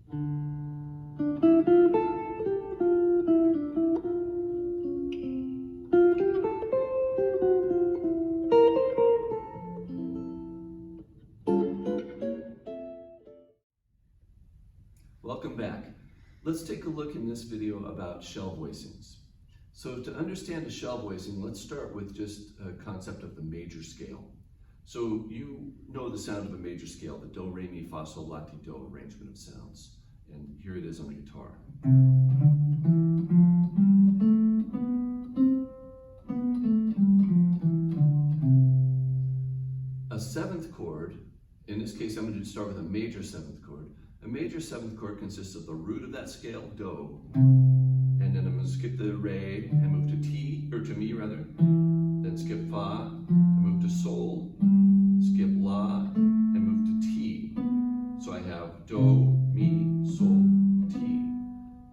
Welcome back. Let's take a look in this video about shell voicings. So to understand a shell voicing, let's start with just a concept of the major scale. So you know the sound of a major scale, the do, re, mi, fa, sol, la, ti, do arrangement of sounds. And here it is on the guitar. A seventh chord, in this case I'm going to start with a major seventh chord. A major seventh chord consists of the root of that scale, do, and then I'm going to skip the re and move to ti, or to mi rather, then skip fa, and move to sol, skip la, and move to ti. So I have do, mi, sol, ti.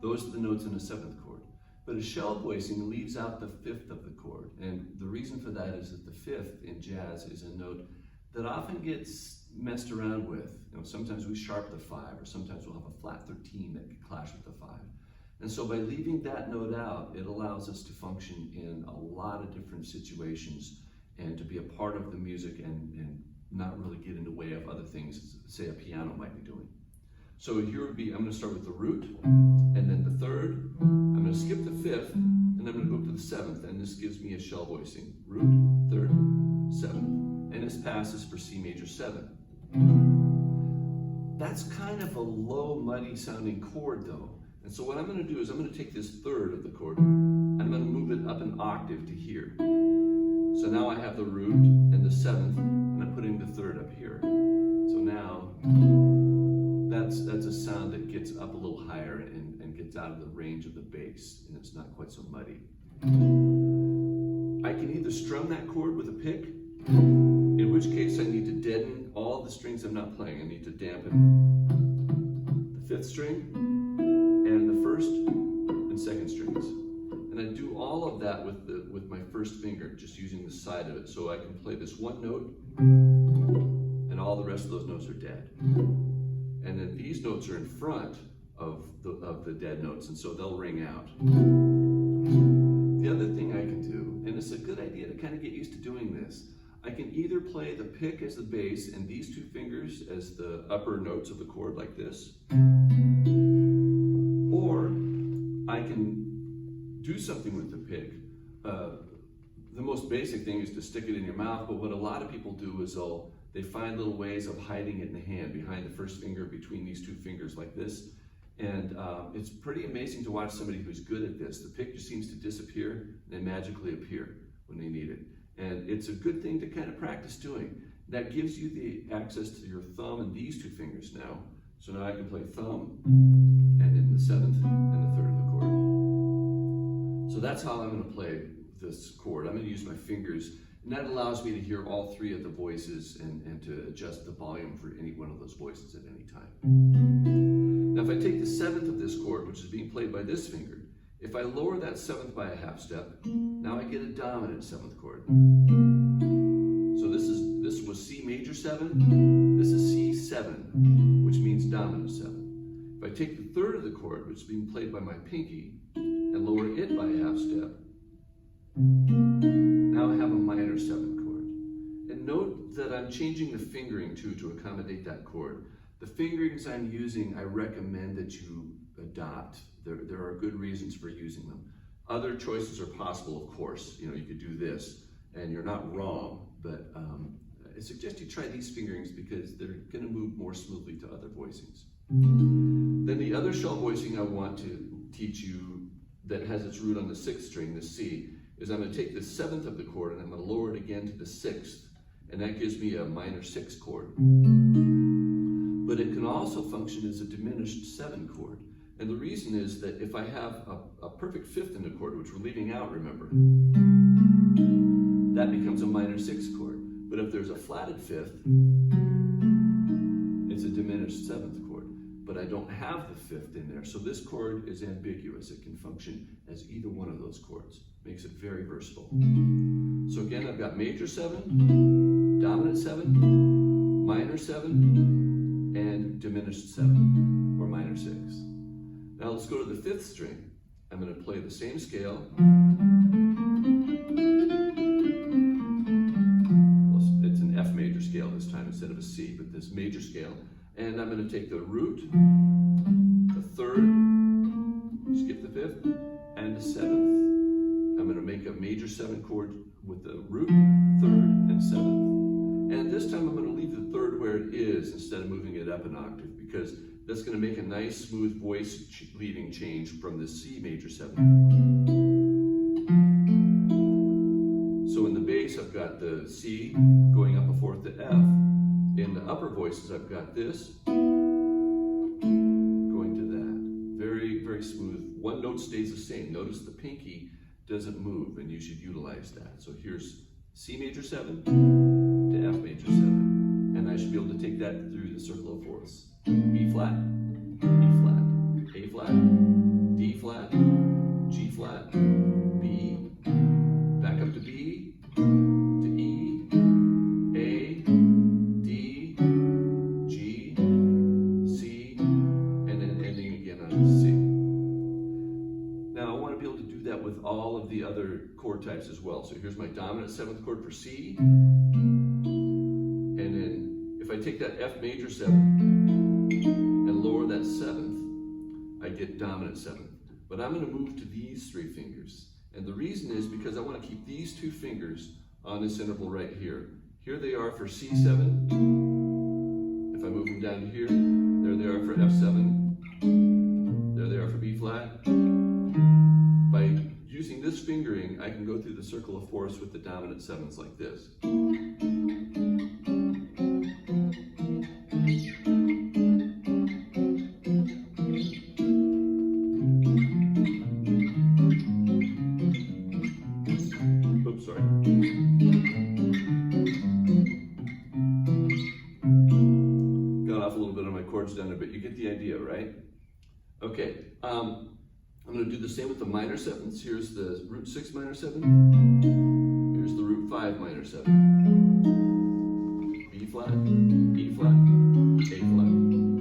Those are the notes in a seventh chord. But a shell voicing leaves out the fifth of the chord, and the reason for that is that the fifth in jazz is a note that often gets messed around with. You know, sometimes we sharp the 5, or sometimes we'll have a flat 13 that could clash with the 5. And so by leaving that note out, it allows us to function in a lot of different situations and to be a part of the music and not really get in the way of other things, say a piano might be doing. So here would be, I'm going to start with the root, and then the third, I'm going to skip the fifth, and then I'm going to go up to the seventh, and this gives me a shell voicing. Root, third, seventh, and this passes for C major 7. That's kind of a low, muddy sounding chord though. And so what I'm going to do is I'm going to take this third of the chord and I'm going to move it up an octave to here. So now I have the root and the seventh, and I'm putting the third up here. So now that's a sound that gets up a little higher and gets out of the range of the bass, and it's not quite so muddy. I can either strum that chord with a pick, in which case I need to deaden all the strings I'm not playing. I need to dampen the fifth string and the first and second strings. And I do all of that with my first finger, just using the side of it. So I can play this one note and all the rest of those notes are dead. And then these notes are in front of the dead notes, and so they'll ring out. The other thing I can do, and it's a good idea to kind of get used to doing this, I can either play the pick as the bass and these two fingers as the upper notes of the chord like this, or I can do something with the pick. The most basic thing is to stick it in your mouth, but what a lot of people do is they find little ways of hiding it in the hand, behind the first finger, between these two fingers like this. And it's pretty amazing to watch somebody who's good at this. The pick just seems to disappear and they magically appear when they need it. And it's a good thing to kind of practice doing. That gives you the access to your thumb and these two fingers now. So now I can play thumb, and then the seventh and the third of the chord. So that's how I'm going to play this chord. I'm going to use my fingers, and that allows me to hear all three of the voices and to adjust the volume for any one of those voices at any time. Now if I take the seventh of this chord, which is being played by this finger, if I lower that seventh by a half step, now I get a dominant seventh chord. So this was C major 7, this is C7, which means dominant 7. If I take the third of the chord, which is being played by my pinky, and lower it by a half step, now I have a minor 7th chord. And note that I'm changing the fingering too to accommodate that chord. The fingerings I'm using, I recommend that you adopt. There are good reasons for using them. Other choices are possible, of course. You know, you could do this, and you're not wrong, but I suggest you try these fingerings because they're going to move more smoothly to other voicings. Then the other shell voicing I want to teach you that has its root on the 6th string, the C, is I'm going to take the 7th of the chord and I'm going to lower it again to the 6th, and that gives me a minor 6 chord. But it can also function as a diminished 7 chord. And the reason is that if I have a perfect 5th in the chord, which we're leaving out, remember, that becomes a minor 6 chord. But if there's a flatted 5th, it's a diminished 7th chord. But I don't have the 5th in there, so this chord is ambiguous. It can function as either one of those chords. Makes it very versatile. So again, I've got major 7, dominant 7, minor 7, and and diminished 7, or minor 6. Now let's go to the 5th string. I'm going to play the same scale. Well, it's an F major scale this time instead of a C, but this major scale. And I'm going to take the root, the 3rd, skip the 5th, and the 7th. I'm going to make a major 7 chord with the root, 3rd, and 7th. And this time I'm going to leave the 3rd where it is instead of moving it up an octave, because that's going to make a nice smooth voice leading change from the C major 7. So in the bass I've got the C going up a 4th to F. In the upper voices I've got this going to that. Very, very smooth. One note stays the same. Notice the pinky doesn't move, and you should utilize that. So here's C major 7 to F major 7. And I should be able to take that through the circle of fourths. B flat, E flat, A flat, D flat, G flat, B, back up to B, to E, A, D, G, C, and then ending again on C. Now I want to be able to do that with all of the other chord types as well. So here's my dominant 7th chord for C, and then if I take that F major 7 and lower that 7th, I get dominant 7th. But I'm going to move to these 3 fingers. And the reason is because I want to keep these 2 fingers on this interval right here. Here they are for C7. If I move them down to here, there they are for F7. There they are for B flat. By using this fingering, I can go through the circle of fourths with the dominant 7s like this. Oops, sorry. Got off a little bit on my chords down there, but you get the idea, right? Okay, I'm going to do the same with the minor 7s. Here's the root 6 minor 7. Here's the root 5 minor 7. B flat, E flat, A flat,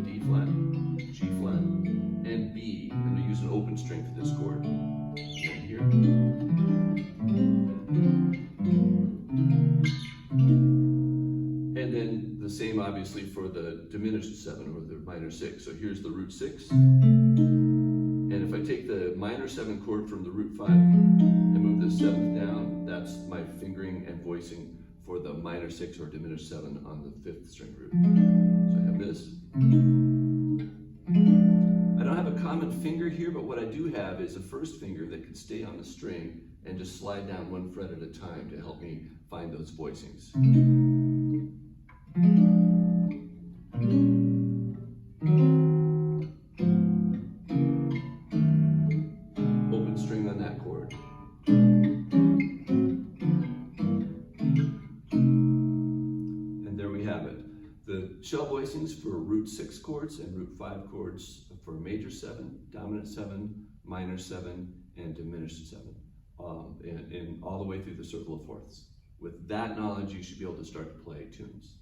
D flat, G flat, and B. I'm going to use an open string for this chord. And here. And then the same obviously for the diminished 7 or the minor 6. So here's the root 6. And if I take the minor 7 chord from the root 5 and move the 7th down, that's my fingering and voicing for the minor 6 or diminished 7 on the 5th string root. So I have this. I don't have a common finger here, but what I do have is a first finger that can stay on the string and just slide down 1 fret at a time to help me find those voicings. Open string on that chord. And there we have it. The shell voicings for root 6 chords and root 5 chords for major 7, dominant 7, minor 7, and diminished 7. And all the way through the circle of fourths. With that knowledge, you should be able to start to play tunes.